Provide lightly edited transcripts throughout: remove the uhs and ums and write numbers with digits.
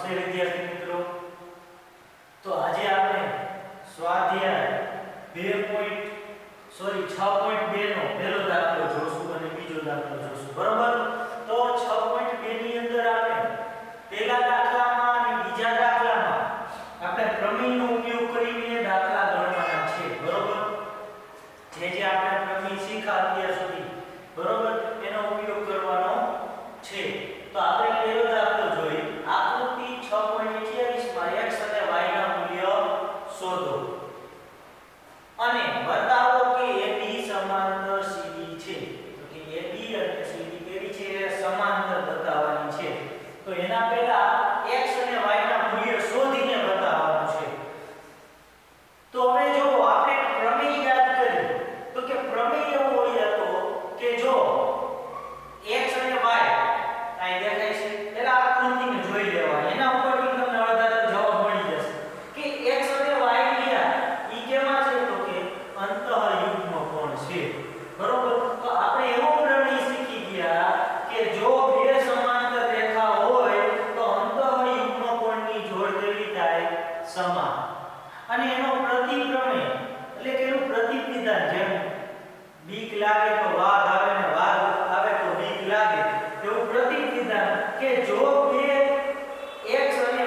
નમસ્તે વિદ્યાર્થી મિત્રો. તો આજે આપણે સ્વાધ્યાય 6.2 નો પહેલો દાખલો જોશું અને બીજો દાખલો જોશું. બરોબર? તો 6.2 ની અંદર આપણે પહેલા દાખલામાં અને બીજા દાખલામાં આપણે પ્રમેયનો ઉપયોગ કરીને દાખલા ગણવાના છે. બરોબર? જે આપણે પ્રમેય શીખ્યા અત્યાર સુધી, બરોબર, એનો ઉપયોગ કરવાનો છે. તો આપણે પહેલો દાખલો જોઈએ. આકૃતિ 6.28 માં x અને y ના મૂલ્ય શોધો અને બતાવો કે AB સમાંતર CD છે. તો કે AB અને CD કેવી છે? સમાંતર બતાવવાની છે. તો એના પહેલા x અને y ના મૂલ્ય શોધીને બતાવવાનું છે. તો હવે જો આપણે પ્રમેય યાદ કરીએ તો કે પ્રમેય એવો હોય હતો કે જો x અને y આ દેખાય છે, પેલા આકૃતિને જોઈ લેવાની, એના ઉપરથી તમને અડધા જવાબ મળી જશે કે x અને y લીધા ઈ કેમાં છે? તો કે અંતઃયુગ્મ કોણ છે. બરોબર? તો આપણે એવો પ્રમેય શીખી ગયા કે જો બે સમાંતર રેખા હોય તો અંતઃયુગ્મ કોણની જોડ કેવી થાય? સમાન. અને એનો પ્રતિપ્રમેય એટલે કે એનું પ્રતિવિધાન, જેમ બીક લાગે તો વાઘ આવે ને વાઘ આવે તો બીક લાગે, એવું પ્રતિવિધાન કે જો બે x અને y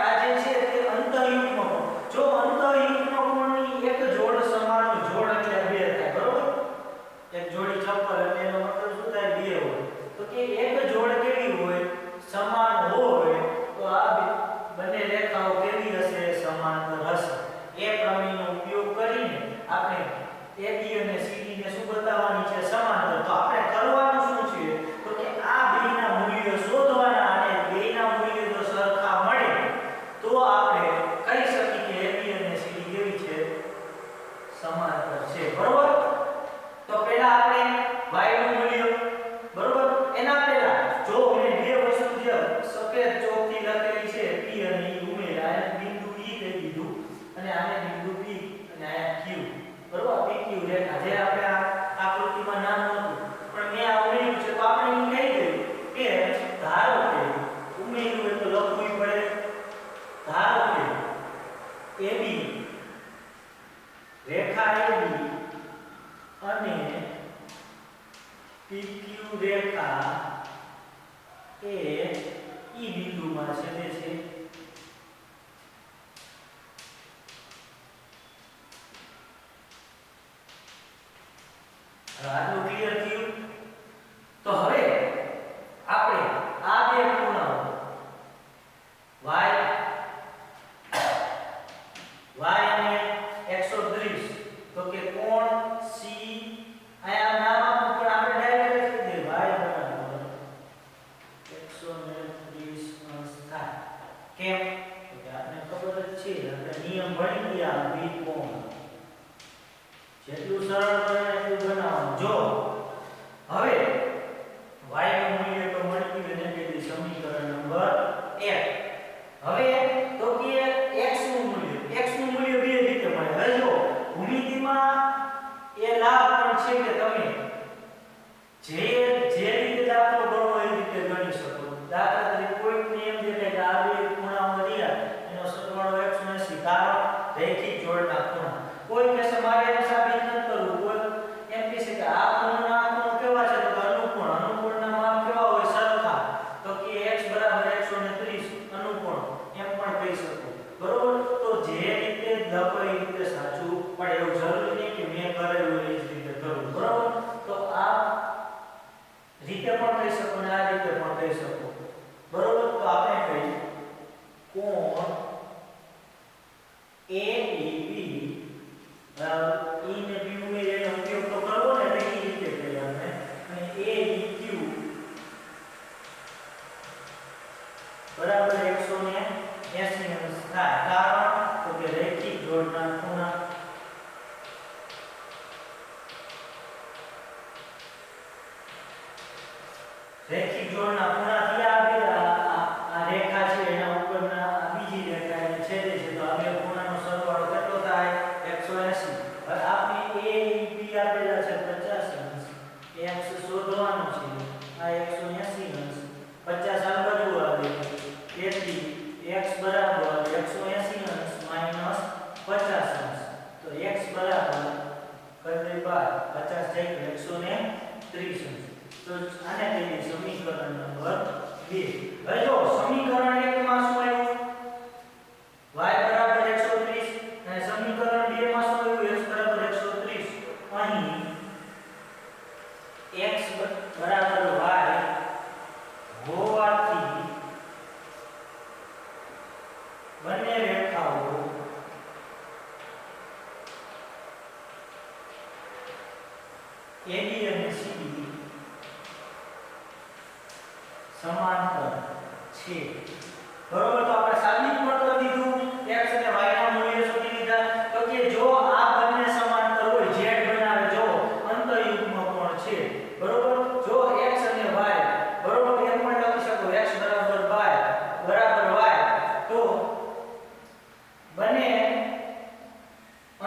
આ જે છે તે અંતઃયુગ્મ કોણ, જો અંતઃયુગ્મ કોણની એક જોડ સમાન, જોડ એટલે બે થાય. બરોબર? એક જોડી ચપ્પલ એટલે એનો મતલબ શું થાય? બે હોય. તો કે એક જોડ કેવી હોય? સમાન હોય. તો આ બંને રેખાઓ કેવી હશે? સમાંતર હશે. એ પ્રમેયનો ઉપયોગ કરીને આપણે AB અને CD ને શું બતાવવાની છે? સમાંતર. તો આપણે કરવાનું શું છે? તો કે આ બેના મૂલ્યો શોધવાના અને બેના મૂલ્યો જો સરખા મળે તો આપણે કહી શકીએ કે AB અને CD કેવી છે? સમાંતર છે. બરોબર? તો પહેલા આપણે y નું મૂલ્ય, બરોબર, એના પહેલા જો મેં બે વસ્તુ જે સફેદ ચોકથી લખેલી છે P અને E ઉમેર્યા, આને બિંદુ E કહી દીધું અને આને બિંદુ P અને આયા Q. બરોબર? PQ રેખા જે આપણે આ આકૃતિમાં નામ નહોતું પણ મેં આ ઉમેર્યું છે. તો આપણે એ કહી દઈએ કે ધારો કે ઉમેર્યું હોય તો લખવું પડે. ધારો કે AB રેખા AB અને PQ રેખા એ E બિંદુમાં છેદે છે. આટલું ક્લિયર થયું? તો હવે આપણે આ બે ખૂણાઓ y અને 130, તો કે કોણ C, આયા નામ આપું પણ આપણે ડાયરેક્ટ લખી દઈએ y બરાબર 130 અંશ થાય. કેમ? તો કે આપણે ખબર જ છે, આપણે નિયમ ભણી ગયા બી કોણ. જેટલું સરળ બને એટલું બનાવવાનું. જો હવે y નું મૂલ્ય તો મળી ગયું એને કીધું સમીકરણ નંબર 1. હવે તો કે x નું મૂલ્ય બે રીતે મળે. હવે જો ભૂમિતિમાં એ લાભ પણ છે કે તમે જે રીતે દાખલો ગણો એ રીતે ગણી શકો. દાખલા તરીકે કોઈ નિયમ દેખાય કે આ બે ખૂણાઓ રહ્યા એનો સરવાળો 180 ધારો રેખિક જોડના ખૂણા. કોઈ કહેશે મારે એને સાબિત ન કરવું, કોઈ એમ કહેશે કે આ ખૂણો આ ખૂણો કેવા છે? તો અનુકોણ. અનુકોણના માપ કેવા હોય? સરખા. તો કે x બરાબર 130 અનુકોણ એમ પણ કહી શકો. બરોબર? તો જે રીતે લખો એ રીતે સાચું પડે. એવું જરૂરી નહીં કે મેં કરેલું એ જ રીતે કરવું. બરોબર? તો આ રીતે પણ કહી શકો અને આ રીતે પણ કહી શકો. બરોબર? તો આપણે કહીએ કોણ AEB E ને B ઉમેરી એનો ઉપયોગ તો કરવો ને, એટલે એ રીતે કરીએ આપણે. અને AEQ બરાબર 180 અંશ થાય. કારણ તો કે રેખિક જોડના ખૂણા. રેખિક જોડના ખૂણાથી આ રેખા છે એના ઉપરના આ બીજી રેખા એને છેદે છે. તો આ બે ખૂણાનો સરવાળો કેટલો થાય? 180. હવે આપણે AEB આપેલા છે 50 અંશ. x શોધવાનો છે. આ 180 અંશ 50 આ બાજુ આવે. તેથી 50 જાય તો 130 તો આને કહીએ સમીકરણ નંબર 2. હવે જો સમીકરણ 1 માં શું આવ્યું y બરાબર 130 અને સમીકરણ 2 માં શું આવ્યું x બરાબર 130. અહીં x બરાબર y હોવાથી બંને રેખાઓ AB અને CD સમાંતર છે. બરોબર, તો આપણે સાબિત પણ કરી દીધું. x અને y ના મૂલ્ય શોધી લીધા. તો કે જો આ બંને સમાંતર હોય, z બનાવે, જો અંતઃયુગ્મ કોણ છે. બરોબર, જો x અને y બરોબર એમ પણ લખી શકો x બરાબર y તો બંને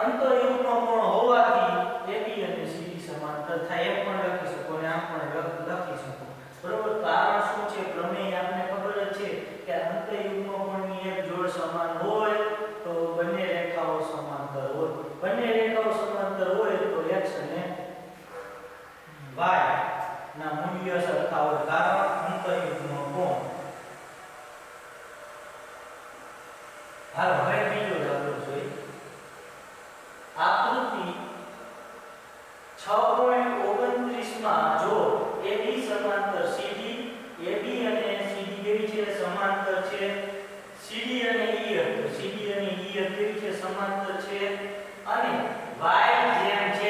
અંતઃયુગ્મ કોણ હોવાથી AB અને CD સમાંતર થાય એમ પણ લખી શકો અને આમ પણ લખી શકો. બરોબર, કારણ શું છે? પ્રમેય આપને ખબર જ છે કે અંતઃયુગ્મ કોણની એક જોડ સમાન હોય તો બંને રેખાઓ સમાંતર હોય. બંને રેખાઓ સમાંતર હોય તો x અને y ના મૂલ્ય સરખા હોય, કારણ અંતઃયુગ્મ કોણ. હાલ હવે બીજો દાખલો જોઈએ. આકૃતિ 6.29 માં જો AB સમાંતર CD, AB અને CD કેવી છે? સમાંતર છે. CD અને EF, તો CD અને EF કેવી છે? સમાંતર છે. અને y જેમ z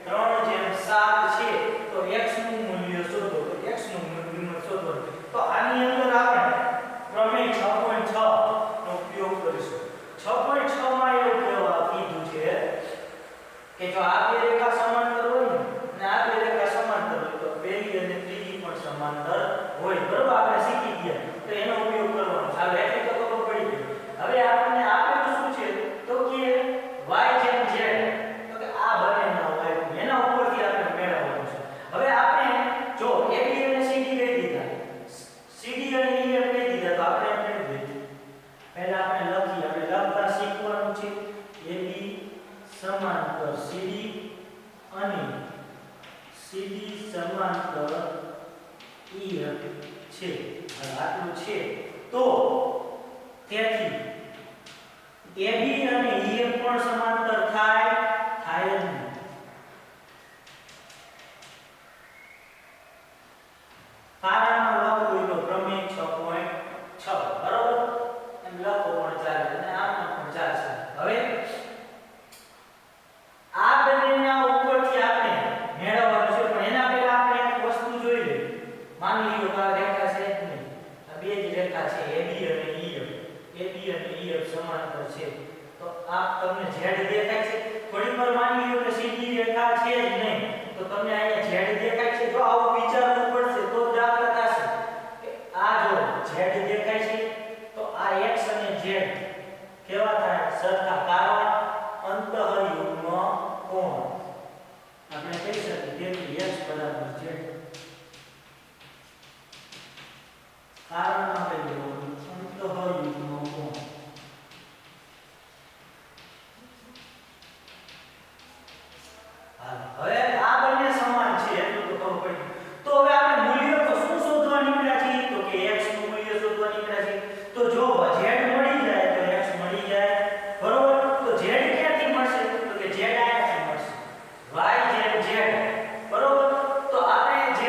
3/7 છે. તો x નું મૂલ્ય શોધો. તો x નું મૂલ્ય શોધો. તો આની અંદર આપણે પ્રમેય 6.6 નો ઉપયોગ કરીશું. 6.6 માં એવું કીધું છે કે જો આ બે રેખા સમાંતર હોય ને આ બે રેખા સમાંતર હોય તો પહેલી અને ત્રીજી પણ સમાંતર હોય. બરોબર, આપણે શીખી ગયા તો એનો ઉપયોગ કરવાનો. હવે એટલે તો ખબર પડી ગઈ. હવે આપણને આપેલું શું છે? તો કે y જેમ z, તો કે આ બંનેના y એના ઉપરથી આપણે મેળવવાનું છે. હવે આપણે જો AB અને CD કહી દીધા, CD અને EF કહી દીધા, તો આપણે એમ કહી દઈએ પહેલા આપણે લખીએ. આપણે લખતા શીખવાનું છે. AB સમાંતર CD અને CD સમાંતર EF છે. આટલું છે. તો તેથી AB અને EF પણ સમાંતર થાય જ નહીં. કારણમાં લખવું હોય તો પ્રમેય 6.6 બરોબર એમ લખો પણ ચાલે અને આમ પણ ચાલશે. હવે આ બંનેના ઉપરથી આપણે મેળવવાનું છે, પણ એના પહેલા આપણે એક વસ્તુ જોઈ લઈએ. માની લો કે આ રેખા છે જ નહીં, આ બે જ રેખા છે AB અને EF. AB અને EF સમાંતર છે. તો આ તમને z દેખાય છે. થોડી વાર માની લો કે CD રેખા છે જ નહીં, તો તમને અહીંયા z દેખાય છે. જો આવું વિચારવું પડશે તો દાખલા થશે કે આ જો z દેખાય છે તો આ x અને z કેવા થાય? સરખા, કારણ અંતઃયુગ્મ કોણ. આપણે કહી શકીએ તેથી x બરાબર z. કારણ આપણે લેવાનું અંતઃયુગ્મ કોણ. હવે આ બંને સમાન છે એટલું તો ખબર પડી. તો હવે આપણે મૂલ્ય તો શું શોધવા નીકળ્યા છીએ? તો કે x નું મૂલ્ય શોધવા નીકળ્યા છીએ. તો જો z મળી જાય તો x મળી જાય. બરોબર, તો z ક્યાંથી મળશે? તો કે z આયાથી મળશે. y જેમ z. બરોબર, તો આપણે z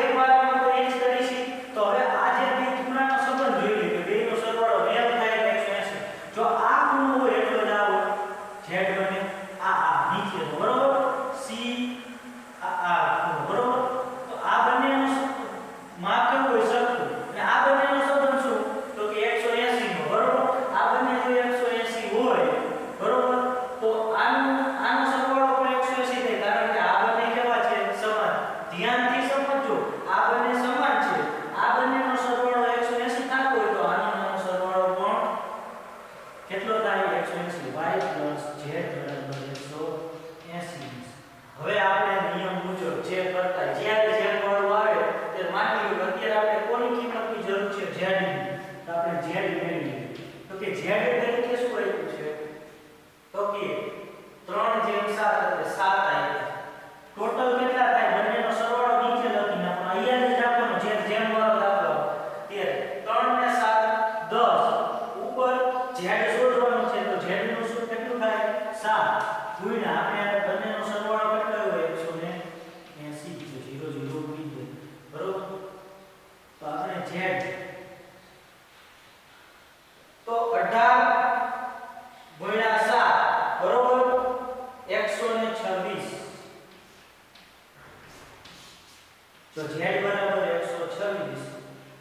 તો z બરાબર 126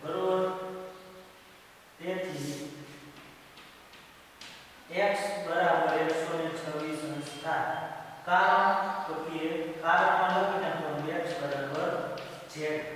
બરોબર. તેથી x બરાબર 126 અંશ થાય. કારણ તો કે કારણમાં લખી નાખવાનું x બરાબર z.